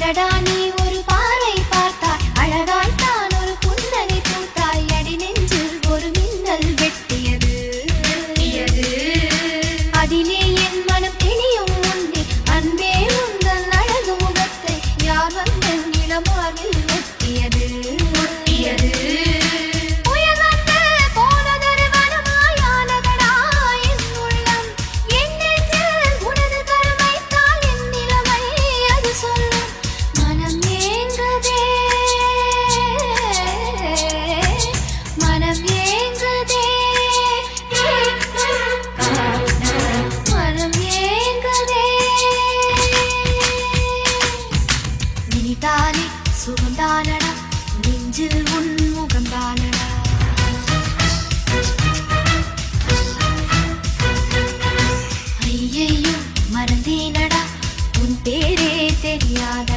அடடா நீ ஒரு பார்வை பார்த்தாய் அழகாய் தான் ஒரு புன்னகை பூத்தாய் அடி நெஞ்சில் ஒரு மின்னல் வெட்டியது அதிலே என் மனம் தெளியும் முன்னே அன்பே உந்தன் அழகு முகத்தை யார் வந்து நிலமாவில் ஒட்டியது சுகந்தானடா நெஞ்சில்